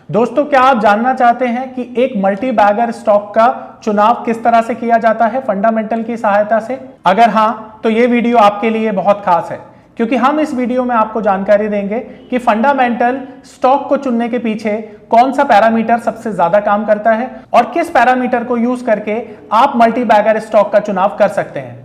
दोस्तों, क्या आप जानना चाहते हैं कि एक मल्टी बैगर स्टॉक का चुनाव किस तरह से किया जाता है फंडामेंटल की सहायता से? अगर हां, तो ये वीडियो आपके लिए बहुत खास है, क्योंकि हम इस वीडियो में आपको जानकारी देंगे कि फंडामेंटल स्टॉक को चुनने के पीछे कौन सा पैरामीटर सबसे ज्यादा काम करता है और किस पैरामीटर को यूज करके आप मल्टी बैगर स्टॉक का चुनाव कर सकते हैं।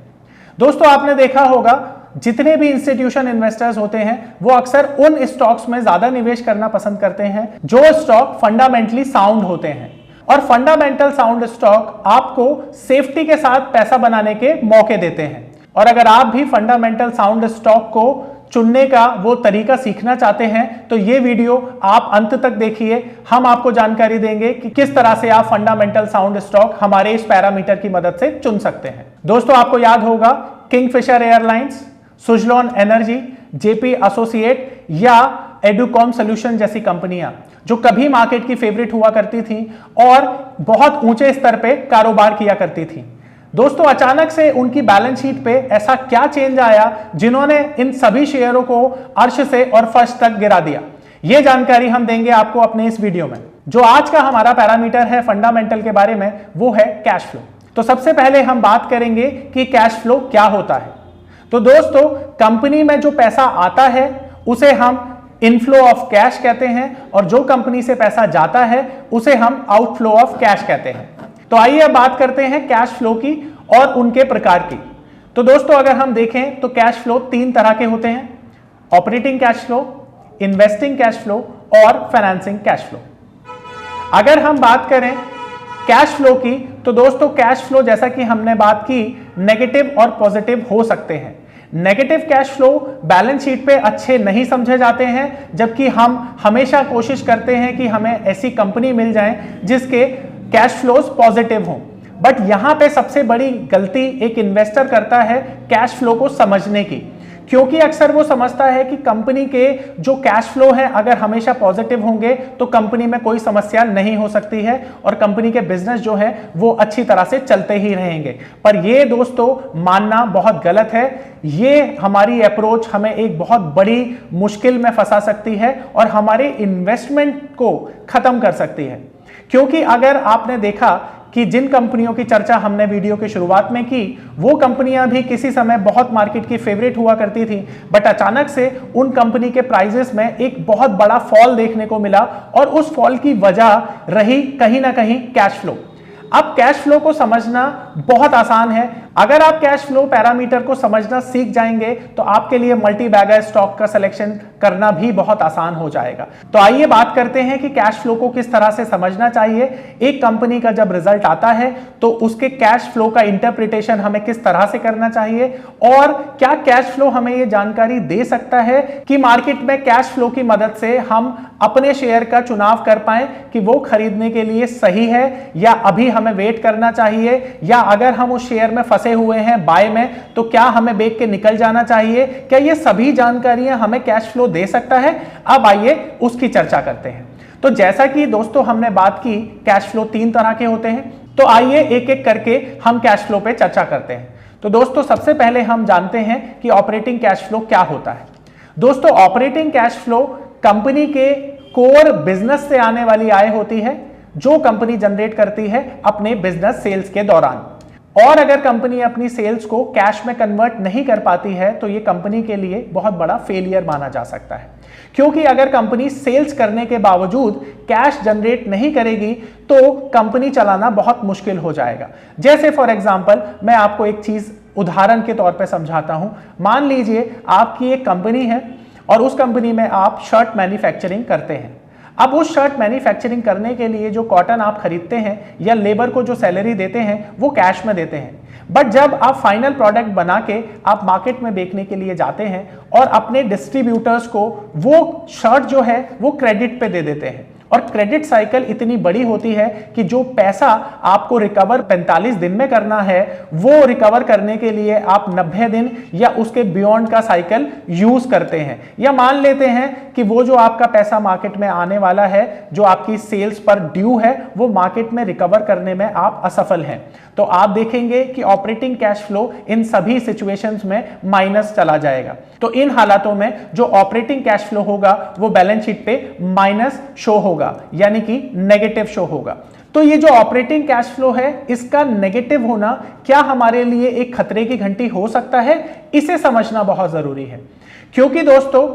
दोस्तों, आपने देखा होगा जितने भी इंस्टीट्यूशन इन्वेस्टर्स होते हैं वो अक्सर उन स्टॉक्स में ज्यादा निवेश करना पसंद करते हैं जो स्टॉक फंडामेंटली साउंड होते हैं, और फंडामेंटल साउंड स्टॉक आपको सेफ्टी के साथ पैसा बनाने के मौके देते हैं। और अगर आप भी फंडामेंटल साउंड स्टॉक को चुनने का वो तरीका सीखना चाहते हैं तो ये वीडियो आप अंत तक देखिए। हम आपको जानकारी देंगे कि किस तरह से आप फंडामेंटल साउंड स्टॉक हमारे इस पैरामीटर की मदद से चुन सकते हैं। दोस्तों, आपको याद होगा Kingfisher airlines, Suzlon energy, JP associate या एडुकॉम सॉल्यूशन जैसी कंपनियां जो कभी मार्केट की फेवरेट हुआ करती थी और बहुत ऊंचे स्तर पे कारोबार किया करती थी। दोस्तों, अचानक से उनकी बैलेंस शीट पे ऐसा क्या चेंज आया जिन्होंने इन सभी शेयरों को अर्श से और फर्श तक गिरा दिया? यह जानकारी हम देंगे आपको अपने इस वीडियो में। जो आज का हमारा पैरामीटर है फंडामेंटल के बारे में, वो है कैश फ्लो। तो सबसे पहले हम बात करेंगे कि कैश फ्लो क्या होता है। तो दोस्तों, कंपनी में जो पैसा आता है उसे हम इनफ्लो ऑफ कैश कहते हैं, और जो कंपनी से पैसा जाता है उसे हम आउटफ्लो ऑफ कैश कहते हैं। तो आइए अब बात करते हैं कैश फ्लो की और उनके प्रकार की। तो दोस्तों, अगर हम देखें तो कैश फ्लो तीन तरह के होते हैं: operating cash flow, investing cash flow और फाइनेंसिंग कैश फ्लो। अगर हम बात करें कैश फ्लो की, तो दोस्तों कैश फ्लो जैसा कि हमने बात की नेगेटिव और पॉजिटिव हो सकते हैं। Negative cash flow balance sheet पे अच्छे नहीं समझे जाते हैं, जबकि हम हमेशा कोशिश करते हैं कि हमें ऐसी कंपनी मिल जाए जिसके कैश फ्लोज पॉजिटिव हों। बट यहां पे सबसे बड़ी गलती एक इन्वेस्टर करता है कैश फ्लो को समझने की, क्योंकि अक्सर वो समझता है कि कंपनी के जो कैश फ्लो है अगर हमेशा पॉजिटिव होंगे तो कंपनी में कोई समस्या नहीं हो सकती है और कंपनी के बिजनेस जो है वो अच्छी तरह से चलते ही रहेंगे। पर ये दोस्तों मानना बहुत गलत है। ये हमारी अप्रोच हमें एक बहुत बड़ी मुश्किल में फंसा सकती है और हमारे इन्वेस्टमेंट को खत्म कर सकती है। क्योंकि अगर आपने देखा कि जिन कंपनियों की चर्चा हमने वीडियो की शुरुआत में की, वो कंपनियां भी किसी समय बहुत मार्केट की फेवरेट हुआ करती थी, बट अचानक से उन कंपनी के प्राइसेस में एक बहुत बड़ा फॉल देखने को मिला, और उस फॉल की वजह रही कहीं ना कहीं कैश फ्लो। अब कैश फ्लो को समझना बहुत आसान है। अगर आप कैश फ्लो पैरामीटर को समझना सीख जाएंगे तो आपके लिए मल्टी बैगर स्टॉक का सिलेक्शन करना भी बहुत आसान हो जाएगा। तो आइए बात करते हैं कि कैश फ्लो को किस तरह से समझना चाहिए। एक कंपनी का जब रिजल्ट आता है तो उसके कैश फ्लो का इंटरप्रिटेशन हमें किस तरह से करना चाहिए, और क्या कैश फ्लो हमें यह जानकारी दे सकता है कि मार्केट में कैश फ्लो की मदद से हम अपने शेयर का चुनाव कर पाए कि वो खरीदने के लिए सही है या अभी हमें वेट करना चाहिए, या अगर हम उस शेयर में फंसे हुए हैं बाय में तो क्या हमें बेच के निकल जाना चाहिए। क्या ये सभी जानकारियां हमें कैश फ्लो दे सकता है? अब आइए उसकी चर्चा करते हैं। तो जैसा कि दोस्तों हमने बात की कैश फ्लो तीन तरह के होते हैं, तो आइए एक एक करके हम कैश फ्लो पे चर्चा करते हैं। तो दोस्तों सबसे पहले हम जानते हैं कि ऑपरेटिंग कैश फ्लो क्या होता है। दोस्तों, ऑपरेटिंग कैश फ्लो कंपनी के कोर बिजनेस से आने वाली आय होती है जो कंपनी जनरेट करती है अपने बिजनेस सेल्स के दौरान। और अगर कंपनी अपनी सेल्स को कैश में कन्वर्ट नहीं कर पाती है तो ये कंपनी के लिए बहुत बड़ा फेलियर माना जा सकता है, क्योंकि अगर कंपनी सेल्स करने के बावजूद कैश जनरेट नहीं करेगी तो कंपनी चलाना बहुत मुश्किल हो जाएगा। जैसे फॉर एग्जांपल मैं आपको एक चीज उदाहरण के तौर पे समझाता हूं। मान लीजिए आपकी एक कंपनी है और उस कंपनी में आप शर्ट मैन्युफैक्चरिंग करते हैं। अब उस शर्ट मैन्युफैक्चरिंग करने के लिए जो कॉटन आप खरीदते हैं या लेबर को जो सैलरी देते हैं वो कैश में देते हैं, बट जब आप फाइनल प्रोडक्ट बना के आप मार्केट में बेचने के लिए जाते हैं और अपने डिस्ट्रीब्यूटर्स को वो शर्ट जो है वो क्रेडिट पे दे देते हैं, और क्रेडिट साइकिल इतनी बड़ी होती है कि जो पैसा आपको रिकवर 45 दिन में करना है वो रिकवर करने के लिए आप 90 दिन या उसके बियॉन्ड का साइकिल यूज करते हैं। या मान लेते हैं कि वो जो आपका पैसा मार्केट में आने वाला है, जो आपकी सेल्स पर ड्यू है, वो मार्केट में रिकवर करने में आप असफल हैं, तो आप देखेंगे कि ऑपरेटिंग कैश फ्लो इन सभी सिचुएशंस में माइनस चला जाएगा। तो इन हालातों में जो ऑपरेटिंग कैश फ्लो होगा वो बैलेंस शीट पे माइनस शो होगा। होगा, यानी कि नेगेटिव शो होगा। तो ये जो ऑपरेटिंग कैश फ्लो है, इसका नेगेटिव होना क्या हमारे लिए एक खतरे की घंटी हो सकता है, इसे समझना बहुत जरूरी है। क्योंकि दोस्तों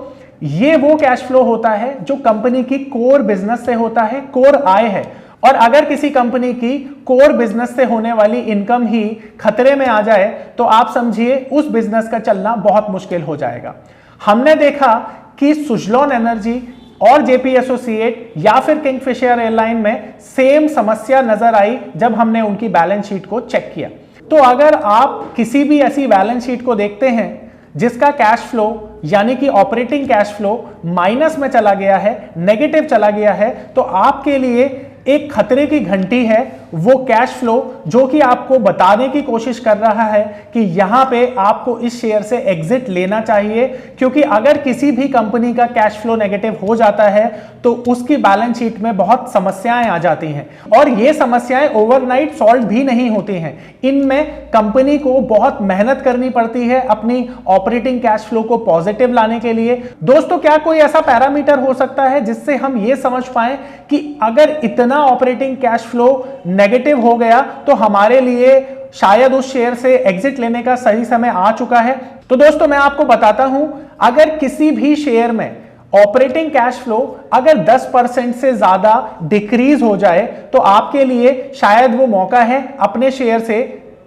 ये वो कैश फ्लो होता है जो कंपनी की कोर बिजनेस से होता है, कोर आय है। और अगर किसी कंपनी की कोर बिजनेस से होने वाली इनकम ही खतरे में आ जाए तो आप समझिए उस बिजनेस का चलना बहुत मुश्किल हो जाएगा। हमने देखा कि सुजलॉन एनर्जी और जेपी एसोसिएट या फिर किंगफिशर एयरलाइन में सेम समस्या नजर आई जब हमने उनकी बैलेंस शीट को चेक किया। तो अगर आप किसी भी ऐसी बैलेंस शीट को देखते हैं जिसका कैश फ्लो यानी कि ऑपरेटिंग कैश फ्लो माइनस में चला गया है, नेगेटिव चला गया है, तो आपके लिए एक खतरे की घंटी है वो कैश फ्लो जो कि आपको बताने की कोशिश कर रहा है कि यहां पे आपको इस शेयर से एग्जिट लेना चाहिए। क्योंकि अगर किसी भी कंपनी का कैश फ्लो नेगेटिव हो जाता है तो उसकी बैलेंस शीट में बहुत समस्याएं आ जाती हैं और ये समस्याएं ओवरनाइट सॉल्व भी नहीं होती हैं। इनमें कंपनी को बहुत मेहनत करनी पड़ती है अपनी ऑपरेटिंग कैश फ्लो को पॉजिटिव लाने के लिए। दोस्तों क्या कोई ऐसा पैरामीटर हो सकता है जिससे हम ये समझ पाए कि अगर इतना ऑपरेटिंग कैश फ्लो नेगेटिव हो गया तो हमारे लिए शायद उस शेयर से एग्जिट लेने का सही समय आ चुका है? तो दोस्तों मैं आपको बताता हूं, अगर किसी भी शेयर में ऑपरेटिंग कैश फ्लो अगर 10% से ज्यादा डिक्रीज हो जाए तो आपके लिए शायद वो मौका है अपने शेयर से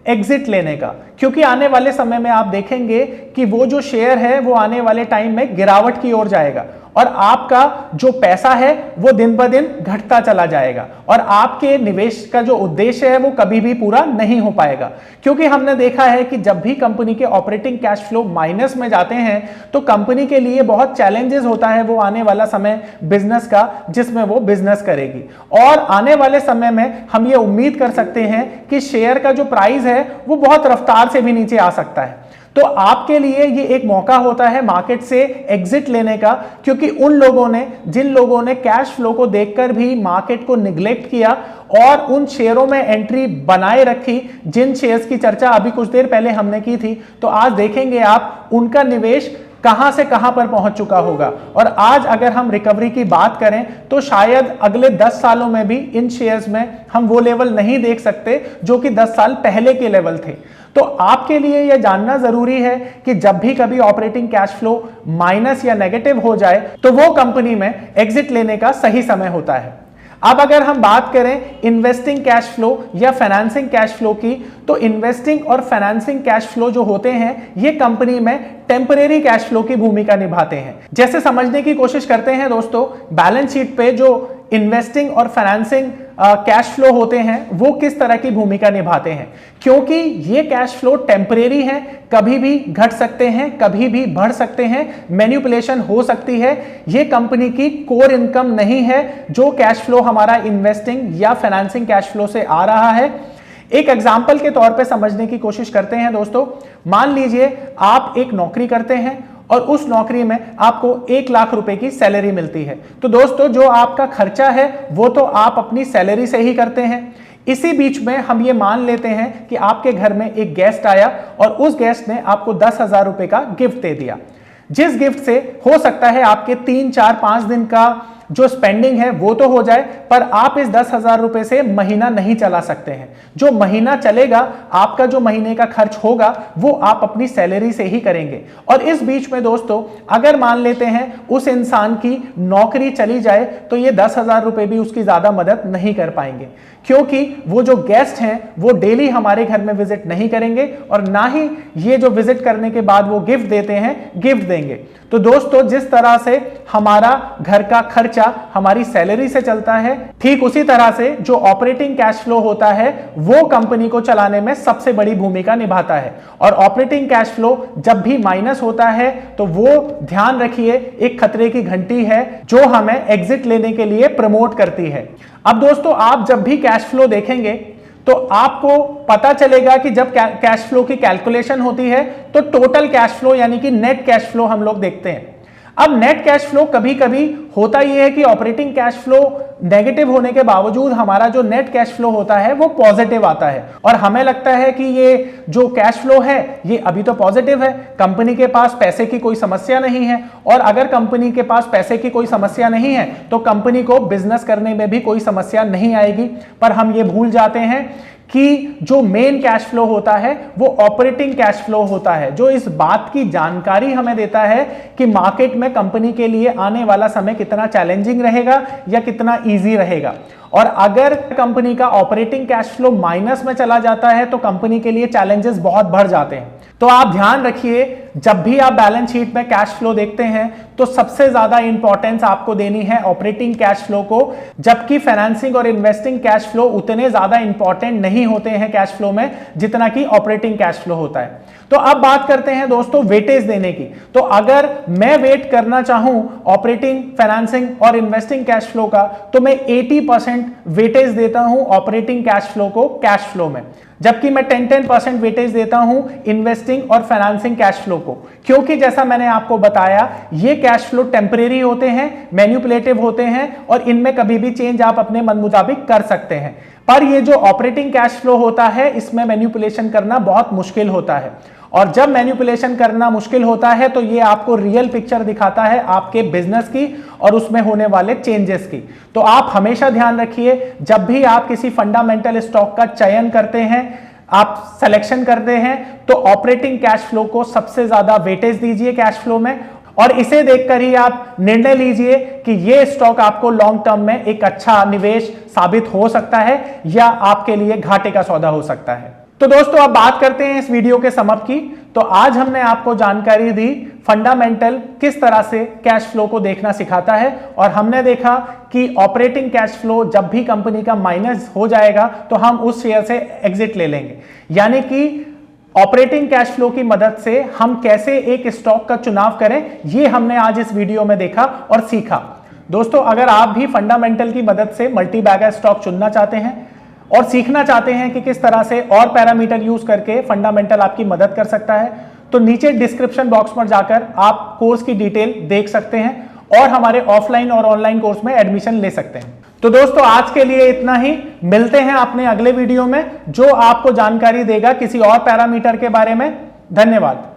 एग्जिट लेने का। क्योंकि आने वाले समय में आप देखेंगे कि वो जो शेयर है वो आने वाले टाइम में गिरावट की ओर जाएगा और आपका जो पैसा है वो दिन ब दिन घटता चला जाएगा और आपके निवेश का जो उद्देश्य है वो कभी भी पूरा नहीं हो पाएगा। क्योंकि हमने देखा है कि जब भी कंपनी के ऑपरेटिंग कैश फ्लो माइनस में जाते हैं तो कंपनी के लिए बहुत चैलेंजेस होता है वो आने वाला समय बिजनेस का जिसमें वो बिजनेस करेगी। और आने वाले समय में हम ये उम्मीद कर सकते हैं कि शेयर का जो प्राइस है वो बहुत रफ्तार से भी नीचे आ सकता है। तो आपके लिए ये एक मौका होता है मार्केट से एग्जिट लेने का। क्योंकि उन लोगों ने जिन लोगों ने कैश फ्लो को देखकर भी मार्केट को निग्लेक्ट किया और उन शेयरों में एंट्री बनाए रखी जिन शेयर्स की चर्चा अभी कुछ देर पहले हमने की थी, तो आज देखेंगे आप उनका निवेश कहां से कहां पर पहुंच चुका होगा। और आज अगर हम रिकवरी की बात करें तो शायद अगले 10 सालों में भी इन शेयर्स में हम वो लेवल नहीं देख सकते जो कि 10 साल पहले के लेवल थे। तो आपके लिए यह जानना जरूरी है कि जब भी कभी ऑपरेटिंग कैश फ्लो माइनस या नेगेटिव हो जाए तो वो कंपनी में एग्जिट लेने का सही समय होता है। अब अगर हम बात करें इन्वेस्टिंग कैश फ्लो या फाइनेंसिंग कैश फ्लो की, तो इन्वेस्टिंग और फाइनेंसिंग कैश फ्लो जो होते हैं ये कंपनी में टेम्परेरी कैश फ्लो की भूमिका निभाते हैं। जैसे समझने की कोशिश करते हैं दोस्तों, बैलेंस शीट पे जो इन्वेस्टिंग और फाइनेंसिंग कैश फ्लो होते हैं वो किस तरह की भूमिका निभाते हैं। क्योंकि ये कैश फ्लो टेम्परेरी है, कभी भी घट सकते हैं, कभी भी बढ़ सकते हैं, मैनिपुलेशन हो सकती है। ये कंपनी की कोर इनकम नहीं है जो कैश फ्लो हमारा इन्वेस्टिंग या फाइनेंसिंग कैश फ्लो से आ रहा है। एक एग्जाम्पल के तौर पे समझने की कोशिश करते हैं दोस्तों। मान लीजिए आप एक नौकरी करते हैं और उस नौकरी में आपको 1 लाख रुपए की सैलरी मिलती है। तो दोस्तों जो आपका खर्चा है वो तो आप अपनी सैलरी से ही करते हैं। इसी बीच में हम ये मान लेते हैं कि आपके घर में एक गेस्ट आया और उस गेस्ट ने आपको 10,000 रुपए का गिफ्ट दे दिया, जिस गिफ्ट से हो सकता है आपके 3, 4, 5 दिन का जो स्पेंडिंग है वो तो हो जाए, पर आप इस 10,000 रुपए से महीना नहीं चला सकते हैं। जो महीना चलेगा, आपका जो महीने का खर्च होगा वो आप अपनी सैलरी से ही करेंगे। और इस बीच में दोस्तों अगर मान लेते हैं उस इंसान की नौकरी चली जाए तो ये 10,000 रुपए भी उसकी ज्यादा मदद नहीं कर पाएंगे। क्योंकि वो जो गेस्ट हैं वो डेली हमारे घर में विजिट नहीं करेंगे और ना ही ये जो विजिट करने के बाद वो गिफ्ट देते हैं गिफ्ट देंगे। तो दोस्तों जिस तरह से हमारा घर का खर्चा हमारी सैलरी से चलता है, ठीक उसी तरह से जो ऑपरेटिंग कैश फ्लो होता है वो कंपनी को चलाने में सबसे बड़ी भूमिका निभाता है। और ऑपरेटिंग कैश फ्लो जब भी माइनस होता है तो वो ध्यान रखिए एक खतरे की घंटी है जो हमें एग्जिट लेने के लिए प्रमोट करती है। अब दोस्तों आप जब भी कैश फ्लो देखेंगे तो आपको पता चलेगा कि जब कैश फ्लो की कैलकुलेशन होती है तो टोटल कैश फ्लो यानी कि नेट कैश फ्लो हम लोग देखते हैं। अब नेट कैश फ्लो कभी कभी होता यह है कि ऑपरेटिंग कैश फ्लो नेगेटिव होने के बावजूद हमारा जो नेट कैश फ्लो होता है वो पॉजिटिव आता है, और हमें लगता है कि ये जो कैश फ्लो है ये अभी तो पॉजिटिव है, कंपनी के पास पैसे की कोई समस्या नहीं है। और अगर कंपनी के पास पैसे की कोई समस्या नहीं है तो कंपनी को बिजनेस करने में भी कोई समस्या नहीं आएगी। पर हम ये भूल जाते हैं कि जो मेन कैश फ्लो होता है वो ऑपरेटिंग कैश फ्लो होता है, जो इस बात की जानकारी हमें देता है कि मार्केट में कंपनी के लिए आने वाला समय कितना चैलेंजिंग रहेगा या कितना इजी रहेगा। और अगर कंपनी का ऑपरेटिंग कैश फ्लो माइनस में चला जाता है तो कंपनी के लिए चैलेंजेस बहुत बढ़ जाते हैं। तो आप ध्यान रखिए, जब भी आप बैलेंस शीट में कैश फ्लो देखते हैं तो सबसे ज्यादा इंपॉर्टेंस आपको देनी है ऑपरेटिंग कैश फ्लो को, जबकि फाइनेंसिंग और इन्वेस्टिंग कैश फ्लो उतने ज्यादा इंपॉर्टेंट नहीं होते हैं कैश फ्लो में जितना कि ऑपरेटिंग कैश फ्लो होता है। तो अब बात करते हैं दोस्तों वेटेज देने की। तो अगर मैं वेट करना चाहूं ऑपरेटिंग, फाइनेंसिंग और इन्वेस्टिंग कैश फ्लो का, तो मैं 80% वेटेज देता हूं ऑपरेटिंग कैश फ्लो को कैश फ्लो में, जबकि मैं 10% वेटेज देता हूं इन्वेस्टिंग और फाइनेंसिंग कैश फ्लो को, क्योंकि जैसा मैंने आपको बताया ये कैश फ्लो टेम्परेरी होते हैं, मैनिपुलेटिव होते हैं और इनमें कभी भी चेंज आप अपने मन मुताबिक कर सकते हैं। पर ये जो ऑपरेटिंग कैश फ्लो होता है इसमें मैनिपुलेशन करना बहुत मुश्किल होता है, और जब मैनिपुलेशन करना मुश्किल होता है तो ये आपको रियल पिक्चर दिखाता है आपके बिजनेस की और उसमें होने वाले चेंजेस की। तो आप हमेशा ध्यान रखिए, जब भी आप किसी फंडामेंटल स्टॉक का चयन करते हैं, आप सिलेक्शन करते हैं, तो ऑपरेटिंग कैश फ्लो को सबसे ज्यादा वेटेज दीजिए कैश फ्लो में, और इसे देखकर ही आप निर्णय लीजिए कि ये स्टॉक आपको लॉन्ग टर्म में एक अच्छा निवेश साबित हो सकता है या आपके लिए घाटे का सौदा हो सकता है। तो दोस्तों अब बात करते हैं इस वीडियो के समअप की। तो आज हमने आपको जानकारी दी फंडामेंटल किस तरह से कैश फ्लो को देखना सिखाता है, और हमने देखा कि ऑपरेटिंग कैश फ्लो जब भी कंपनी का माइनस हो जाएगा तो हम उस शेयर से एग्जिट ले लेंगे। यानी कि ऑपरेटिंग कैश फ्लो की मदद से हम कैसे एक स्टॉक का चुनाव करें, ये हमने आज इस वीडियो में देखा और सीखा। दोस्तों अगर आप भी फंडामेंटल की मदद से मल्टी बैगर स्टॉक चुनना चाहते हैं और सीखना चाहते हैं कि किस तरह से और पैरामीटर यूज करके फंडामेंटल आपकी मदद कर सकता है, तो नीचे डिस्क्रिप्शन बॉक्स में जाकर आप कोर्स की डिटेल देख सकते हैं और हमारे ऑफलाइन और ऑनलाइन कोर्स में एडमिशन ले सकते हैं। तो दोस्तों आज के लिए इतना ही, मिलते हैं अपने अगले वीडियो में जो आपको जानकारी देगा किसी और पैरामीटर के बारे में। धन्यवाद।